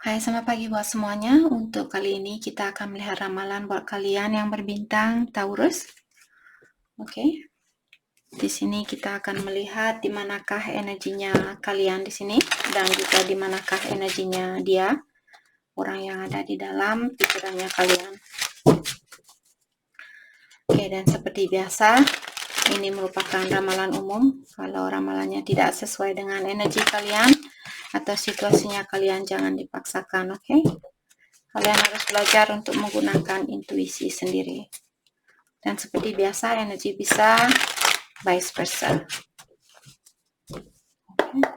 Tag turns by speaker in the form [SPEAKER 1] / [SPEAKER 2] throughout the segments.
[SPEAKER 1] Hai, selamat pagi buat semuanya. Untuk kali ini kita akan melihat ramalan buat kalian yang berbintang Taurus. Oke. Di sini kita akan melihat di manakah energinya kalian di sini dan juga di manakah energinya dia, orang yang ada di dalam pikirannya kalian. Oke, dan seperti biasa, ini merupakan ramalan umum. Kalau ramalannya tidak sesuai dengan energi kalian atau situasinya kalian, jangan dipaksakan, oke? Kalian harus belajar untuk menggunakan intuisi sendiri. Dan seperti biasa, energi bisa vice versa. Okay.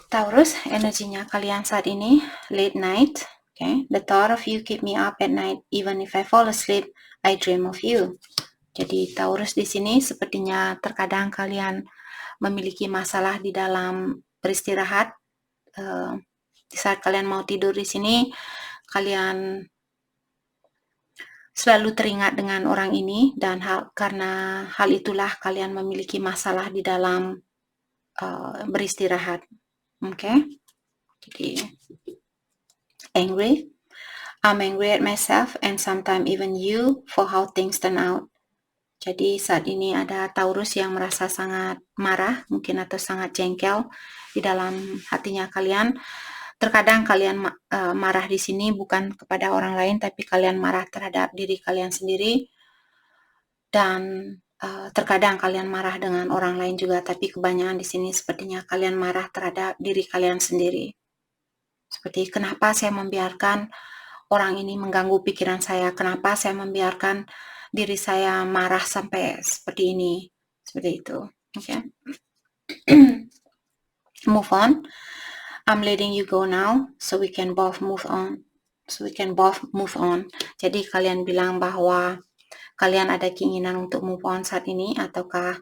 [SPEAKER 1] Taurus, energinya kalian saat ini late night. Okay. The thought of you keep me up at night. Even if I fall asleep, I dream of you. Jadi Taurus di sini sepertinya terkadang kalian memiliki masalah di dalam beristirahat. Di saat kalian mau tidur di sini, kalian selalu teringat dengan orang ini, dan karena hal itulah kalian memiliki masalah di dalam beristirahat. Oke, jadi angry. I'm angry at myself and sometimes even you for how things turn out. Jadi saat ini ada Taurus yang merasa sangat marah, mungkin atau sangat jengkel di dalam hatinya kalian. Terkadang kalian marah di sini bukan kepada orang lain, tapi kalian marah terhadap diri kalian sendiri. Dan terkadang kalian marah dengan orang lain juga, tapi kebanyakan di sini sepertinya kalian marah terhadap diri kalian sendiri. Seperti kenapa saya membiarkan orang ini mengganggu pikiran saya, kenapa saya membiarkan diri saya marah sampai seperti ini, seperti itu. Okay. Move on. I'm letting you go now, so we can both move on. Jadi kalian bilang bahwa kalian ada keinginan untuk move on saat ini, ataukah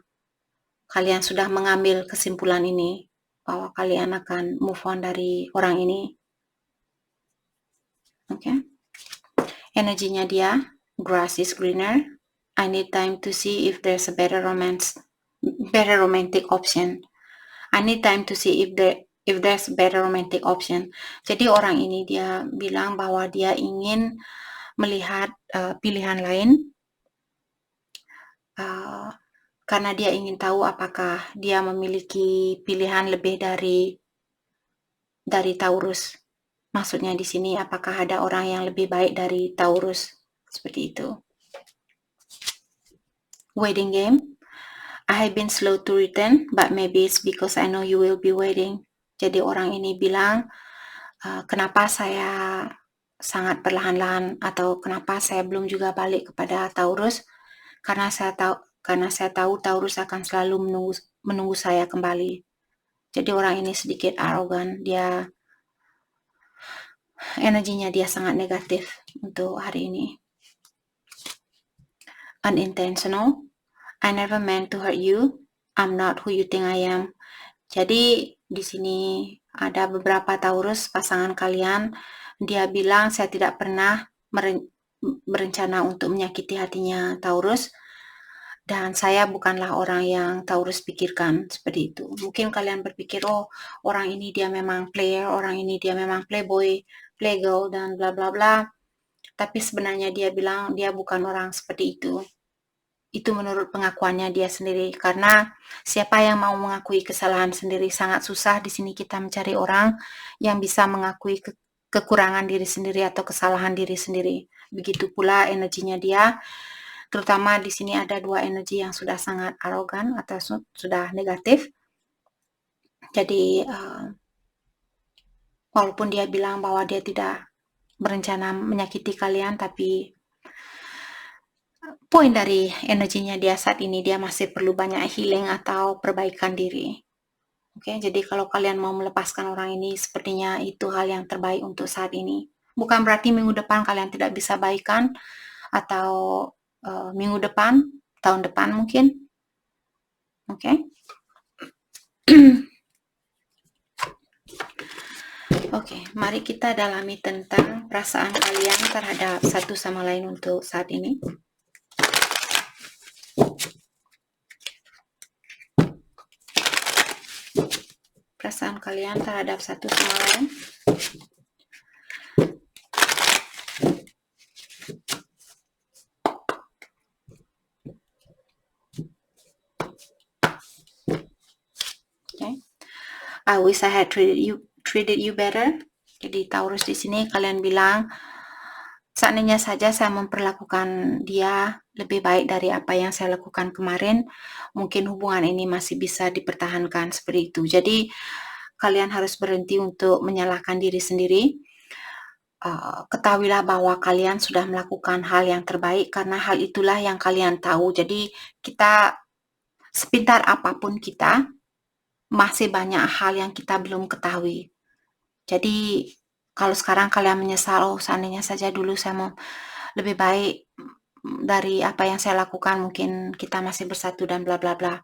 [SPEAKER 1] kalian sudah mengambil kesimpulan ini bahwa kalian akan move on dari orang ini? Oke. Energinya dia, grass is greener. I need time to see if there's a better romantic option. I need time to see if there's a better romantic option. Jadi orang ini dia bilang bahwa dia ingin melihat pilihan lain, karena dia ingin tahu apakah dia memiliki pilihan lebih dari Taurus. Maksudnya di sini apakah ada orang yang lebih baik dari Taurus, seperti itu. Waiting game. I have been slow to return, but maybe it's because I know you will be waiting. Jadi orang ini bilang, kenapa saya sangat perlahan-lahan, atau kenapa saya belum juga balik kepada Taurus, karena saya tahu Taurus akan selalu menunggu saya kembali. Jadi orang ini sedikit arogan, energinya dia sangat negatif untuk hari ini. Unintentional. I never meant to hurt you. I'm not who you think I am. Jadi di sini ada beberapa Taurus pasangan kalian. Dia bilang saya tidak pernah berencana untuk menyakiti hatinya Taurus, dan saya bukanlah orang yang Taurus pikirkan, seperti itu. Mungkin kalian berpikir, oh orang ini dia memang player, orang ini dia memang playboy, playgirl, dan bla bla bla. Tapi sebenarnya dia bilang dia bukan orang seperti itu. Itu menurut pengakuannya dia sendiri, karena siapa yang mau mengakui kesalahan sendiri? Sangat susah di sini kita mencari orang yang bisa mengakui kekurangan diri sendiri atau kesalahan diri sendiri. Begitu pula energinya dia, terutama di sini ada dua energi yang sudah sangat arogan atau sudah negatif. Jadi walaupun dia bilang bahwa dia tidak berencana menyakiti kalian, tapi poin dari energinya dia saat ini, dia masih perlu banyak healing atau perbaikan diri. Oke, jadi kalau kalian mau melepaskan orang ini, sepertinya itu hal yang terbaik untuk saat ini. Bukan berarti minggu depan kalian tidak bisa baikan, atau minggu depan, tahun depan mungkin. Oke. Oke, mari kita dalami tentang perasaan kalian terhadap satu sama lain untuk saat ini. perasaan kalian terhadap satu sama lain. Okay. I wish I had treated you better. Jadi Taurus di sini kalian bilang, seandainya saja saya memperlakukan dia lebih baik dari apa yang saya lakukan kemarin, mungkin hubungan ini masih bisa dipertahankan seperti itu. Jadi kalian harus berhenti untuk menyalahkan diri sendiri. Ketahuilah bahwa kalian sudah melakukan hal yang terbaik karena hal itulah yang kalian tahu. Jadi kita, sepintar apapun kita, masih banyak hal yang kita belum ketahui. Jadi kalau sekarang kalian menyesal, oh seandainya saja dulu saya mau lebih baik dari apa yang saya lakukan, mungkin kita masih bersatu dan bla bla bla.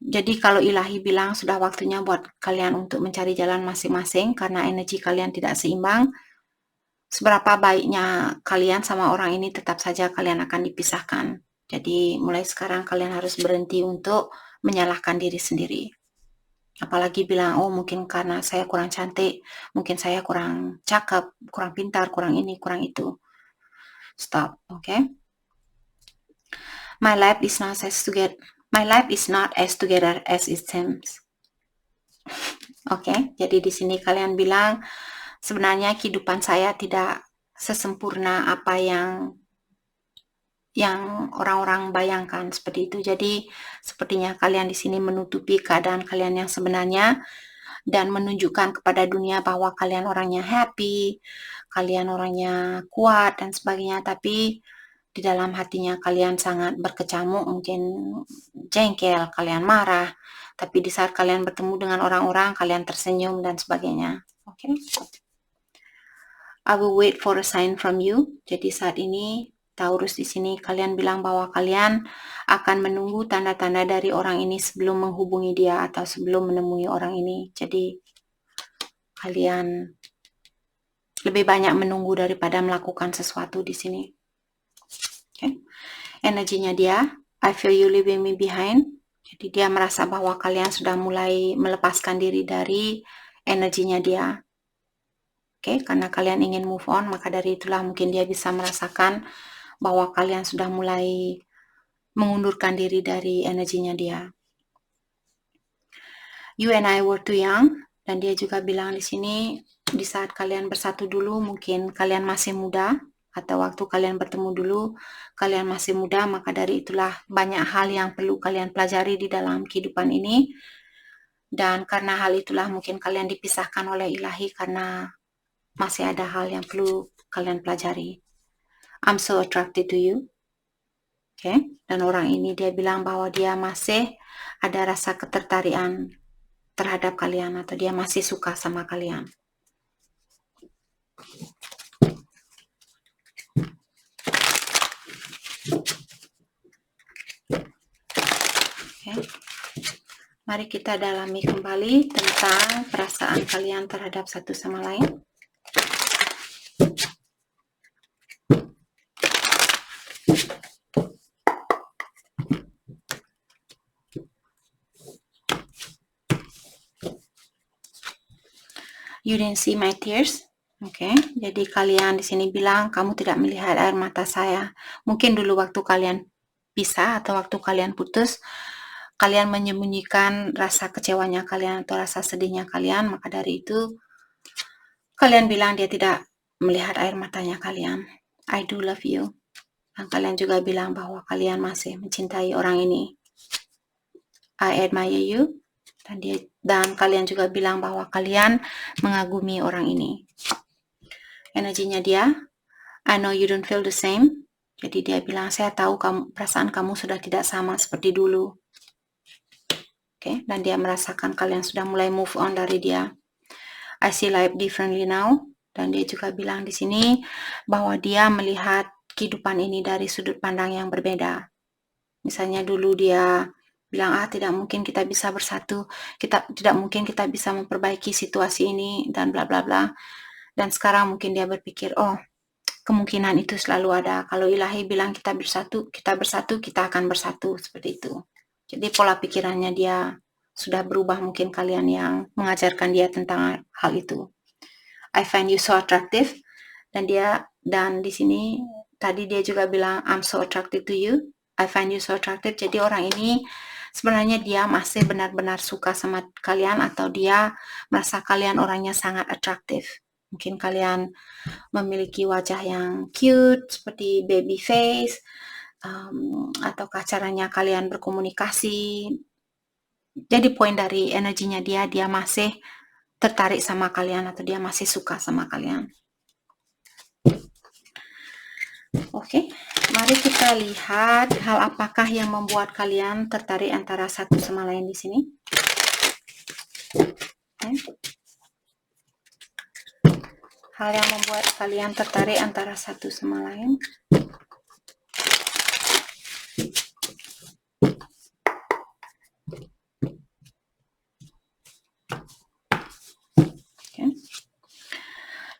[SPEAKER 1] Jadi kalau ilahi bilang sudah waktunya buat kalian untuk mencari jalan masing-masing karena energi kalian tidak seimbang, seberapa baiknya kalian sama orang ini tetap saja kalian akan dipisahkan. Jadi mulai sekarang kalian harus berhenti untuk menyalahkan diri sendiri. Apalagi bilang, oh mungkin karena saya kurang cantik, mungkin saya kurang cakep, kurang pintar, kurang ini, kurang itu. Stop, okay? My life is not as together as it seems. Okay, jadi di sini kalian bilang sebenarnya kehidupan saya tidak sesempurna apa yang orang-orang bayangkan seperti itu. Jadi sepertinya kalian di sini menutupi keadaan kalian yang sebenarnya dan menunjukkan kepada dunia bahwa kalian orangnya happy, kalian orangnya kuat dan sebagainya, tapi di dalam hatinya kalian sangat berkecamuk, mungkin jengkel, kalian marah, tapi di saat kalian bertemu dengan orang-orang kalian tersenyum dan sebagainya. Okay? I will wait for a sign from you. Jadi saat ini Taurus di sini kalian bilang bahwa kalian akan menunggu tanda-tanda dari orang ini sebelum menghubungi dia atau sebelum menemui orang ini. Jadi kalian lebih banyak menunggu daripada melakukan sesuatu di sini. Okay. Energinya dia, I feel you leaving me behind. Jadi dia merasa bahwa kalian sudah mulai melepaskan diri dari energinya dia. Okay, karena kalian ingin move on, maka dari itulah mungkin dia bisa merasakan bahwa kalian sudah mulai mengundurkan diri dari energinya dia. You and I were too young, dan dia juga bilang di sini di saat kalian bersatu dulu mungkin kalian masih muda, atau waktu kalian bertemu dulu kalian masih muda, maka dari itulah banyak hal yang perlu kalian pelajari di dalam kehidupan ini, dan karena hal itulah mungkin kalian dipisahkan oleh ilahi karena masih ada hal yang perlu kalian pelajari. I'm so attracted to you. Okay? Dan orang ini dia bilang bahwa dia masih ada rasa ketertarikan terhadap kalian atau dia masih suka sama kalian. Okay. Mari kita dalami kembali tentang perasaan kalian terhadap satu sama lain. You didn't see my tears. Oke, jadi kalian di sini bilang kamu tidak melihat air mata saya. Mungkin dulu waktu kalian pisah atau waktu kalian putus, kalian menyembunyikan rasa kecewanya kalian atau rasa sedihnya kalian, maka dari itu kalian bilang dia tidak melihat air matanya kalian. I do love you. Dan kalian juga bilang bahwa kalian masih mencintai orang ini. I admire you. Dan kalian juga bilang bahwa kalian mengagumi orang ini. Energinya dia, I know you don't feel the same. Jadi dia bilang, saya tahu perasaan kamu sudah tidak sama seperti dulu. Okay? Dan dia merasakan kalian sudah mulai move on dari dia. I see life differently now. Dan dia juga bilang di sini bahwa dia melihat kehidupan ini dari sudut pandang yang berbeda. Misalnya dulu dia bilang, tidak mungkin kita bisa bersatu, tidak mungkin kita bisa memperbaiki situasi ini, dan bla bla bla. Dan sekarang mungkin dia berpikir, oh kemungkinan itu selalu ada. Kalau ilahi bilang kita bersatu, kita akan bersatu, seperti itu. Jadi pola pikirannya dia sudah berubah, mungkin kalian yang mengajarkan dia tentang hal itu. I find you so attractive, dan di sini tadi dia juga bilang I'm so attracted to you. I find you so attractive. Jadi orang ini sebenarnya dia masih benar-benar suka sama kalian, atau dia merasa kalian orangnya sangat atraktif. Mungkin kalian memiliki wajah yang cute seperti baby face, atau caranya kalian berkomunikasi. Jadi poin dari energinya dia masih tertarik sama kalian, atau dia masih suka sama kalian. Oke, mari kita lihat hal apakah yang membuat kalian tertarik antara satu sama lain di sini. Hal yang membuat kalian tertarik antara satu sama lain.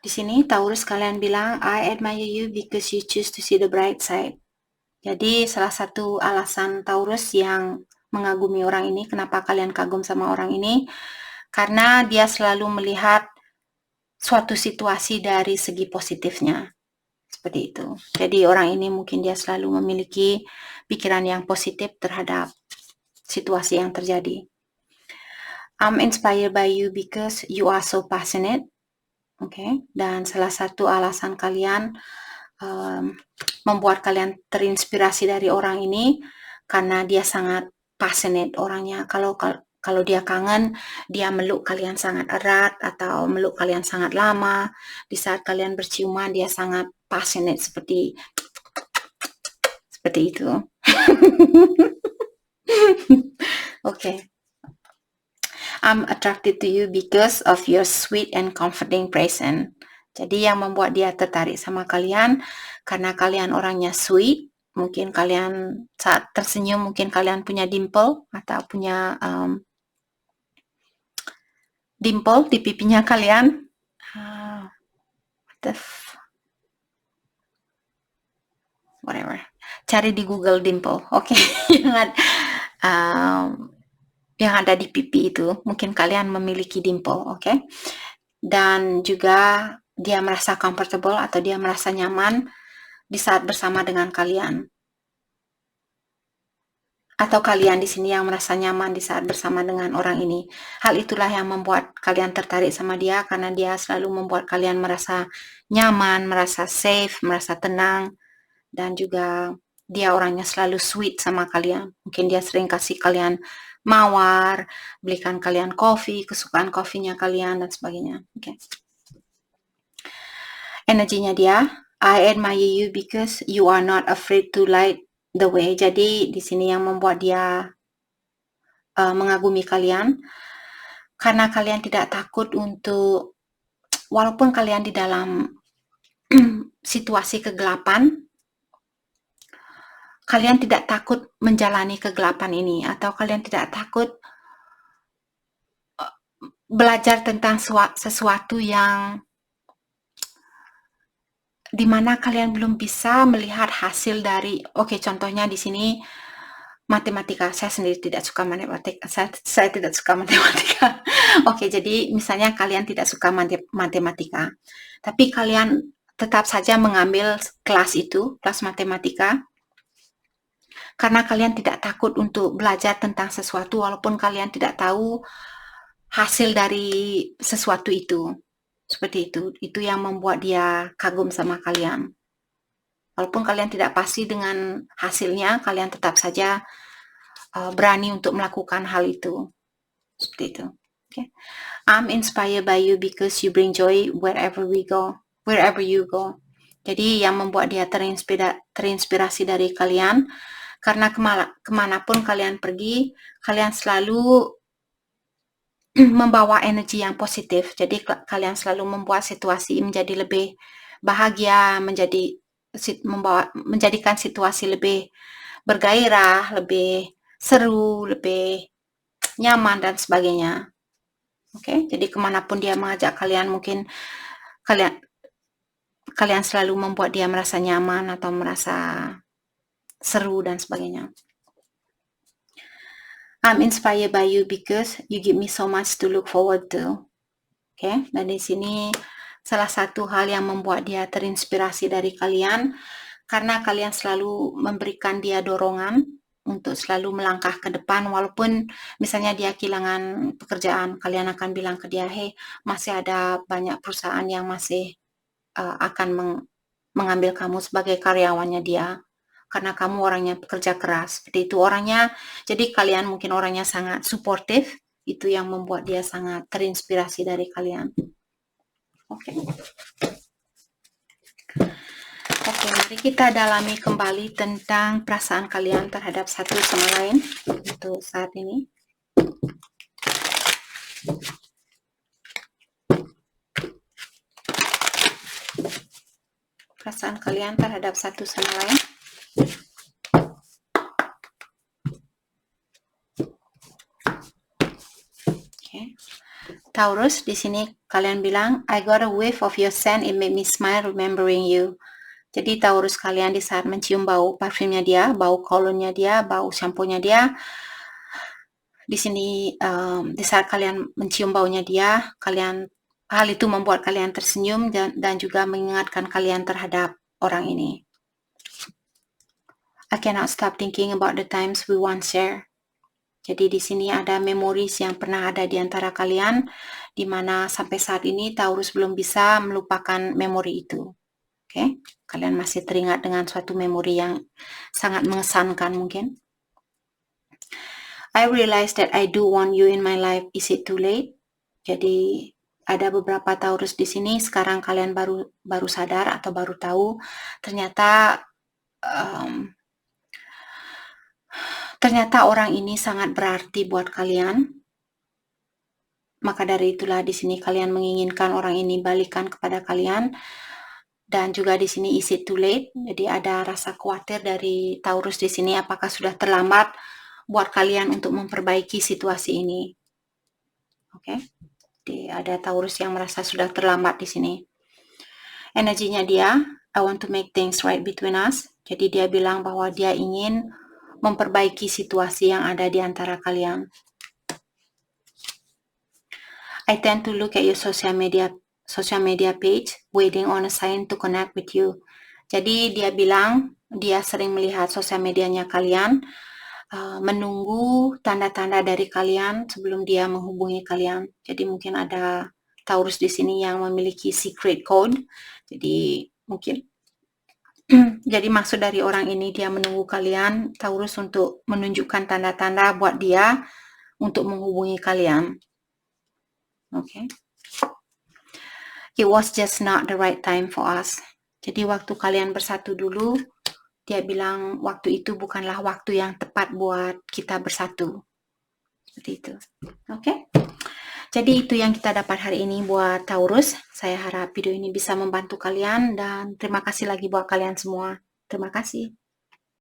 [SPEAKER 1] Di sini Taurus kalian bilang, I admire you because you choose to see the bright side. Jadi salah satu alasan Taurus yang mengagumi orang ini, kenapa kalian kagum sama orang ini, karena dia selalu melihat suatu situasi dari segi positifnya. Seperti itu. Jadi orang ini mungkin dia selalu memiliki pikiran yang positif terhadap situasi yang terjadi. I'm inspired by you because you are so passionate. Oke, dan salah satu alasan kalian membuat kalian terinspirasi dari orang ini karena dia sangat passionate orangnya. Kalau dia kangen, dia meluk kalian sangat erat atau meluk kalian sangat lama. Di saat kalian berciuman, dia sangat passionate seperti itu. Oke. I'm attracted to you because of your sweet and comforting presence. Jadi yang membuat dia tertarik sama kalian karena kalian orangnya sweet. Mungkin kalian saat tersenyum, mungkin kalian punya dimple atau punya dimple di pipinya kalian. Whatever. Cari di Google dimple. Oke. Yang ada di pipi itu, mungkin kalian memiliki dimple, oke? Dan juga dia merasa comfortable atau dia merasa nyaman di saat bersama dengan kalian. Atau kalian di sini yang merasa nyaman di saat bersama dengan orang ini. Hal itulah yang membuat kalian tertarik sama dia, karena dia selalu membuat kalian merasa nyaman, merasa safe, merasa tenang, dan juga dia orangnya selalu sweet sama kalian. Mungkin dia sering kasih kalian mawar, belikan kalian kopi, kesukaan kopinya kalian, dan sebagainya. Oke. Energinya dia, I admire you because you are not afraid to light the way. Jadi di sini yang membuat dia mengagumi kalian, karena kalian tidak takut untuk, walaupun kalian di dalam situasi kegelapan, kalian tidak takut menjalani kegelapan ini, atau kalian tidak takut belajar tentang sesuatu yang dimana kalian belum bisa melihat hasil dari, contohnya di sini matematika. Saya sendiri tidak suka matematika. Saya tidak suka matematika. Jadi misalnya kalian tidak suka matematika, tapi kalian tetap saja mengambil kelas itu, kelas matematika, karena kalian tidak takut untuk belajar tentang sesuatu walaupun kalian tidak tahu hasil dari sesuatu itu. Seperti itu. Itu yang membuat dia kagum sama kalian. Walaupun kalian tidak pasti dengan hasilnya, kalian tetap saja berani untuk melakukan hal itu. Seperti itu. Okay. I'm inspired by you because you bring joy wherever you go. Jadi yang membuat dia terinspirasi dari kalian, karena kemanapun kalian pergi, kalian selalu membawa energi yang positif. Jadi kalian selalu membuat situasi menjadi lebih bahagia, menjadikan situasi lebih bergairah, lebih seru, lebih nyaman, dan sebagainya. Jadi kemanapun dia mengajak kalian, mungkin kalian selalu membuat dia merasa nyaman atau merasa seru dan sebagainya. I'm inspired by you because you give me so much to look forward to. Oke, dan di sini salah satu hal yang membuat dia terinspirasi dari kalian, karena kalian selalu memberikan dia dorongan untuk selalu melangkah ke depan, walaupun misalnya dia kehilangan pekerjaan, kalian akan bilang ke dia, hey, masih ada banyak perusahaan yang masih akan mengambil kamu sebagai karyawannya dia, karena kamu orangnya pekerja keras. Seperti itu orangnya, jadi kalian mungkin orangnya sangat suportif, itu yang membuat dia sangat terinspirasi dari kalian. Oke. Oke, mari kita dalami kembali tentang perasaan kalian terhadap satu sama lain untuk saat ini. Perasaan kalian terhadap satu sama lain. Oke. Taurus, di sini kalian bilang, I got a whiff of your scent, it made me smile remembering you. Jadi Taurus kalian di saat mencium bau parfumnya dia, bau kolonnya dia, bau shampoo-nya dia, di sini di saat kalian mencium baunya dia, hal itu membuat kalian tersenyum dan juga mengingatkan kalian terhadap orang ini. I cannot stop thinking about the times we once share. Jadi di sini ada memories yang pernah ada di antara kalian, di mana sampai saat ini Taurus belum bisa melupakan memori itu. Oke, kalian masih teringat dengan suatu memori yang sangat mengesankan mungkin. I realize that I do want you in my life. Is it too late? Jadi ada beberapa Taurus di sini. Sekarang kalian baru sadar atau baru tahu ternyata orang ini sangat berarti buat kalian. Maka dari itulah di sini kalian menginginkan orang ini balikan kepada kalian. Dan juga di sini is it too late? Jadi ada rasa khawatir dari Taurus di sini, apakah sudah terlambat buat kalian untuk memperbaiki situasi ini. Oke. Jadi ada Taurus yang merasa sudah terlambat di sini. Energinya dia, I want to make things right between us. Jadi dia bilang bahwa dia ingin memperbaiki situasi yang ada di antara kalian. I tend to look at your social media page, waiting on a sign to connect with you. Jadi dia bilang dia sering melihat sosial medianya kalian, menunggu tanda-tanda dari kalian sebelum dia menghubungi kalian. Jadi mungkin ada Taurus di sini yang memiliki secret code. Jadi mungkin jadi maksud dari orang ini dia menunggu kalian Taurus untuk menunjukkan tanda-tanda buat dia untuk menghubungi kalian. Okay. It was just not the right time for us. Jadi waktu kalian bersatu dulu, dia bilang waktu itu bukanlah waktu yang tepat buat kita bersatu. Seperti itu. Oke. Jadi itu yang kita dapat hari ini buat Taurus. Saya harap video ini bisa membantu kalian dan terima kasih lagi buat kalian semua. Terima kasih.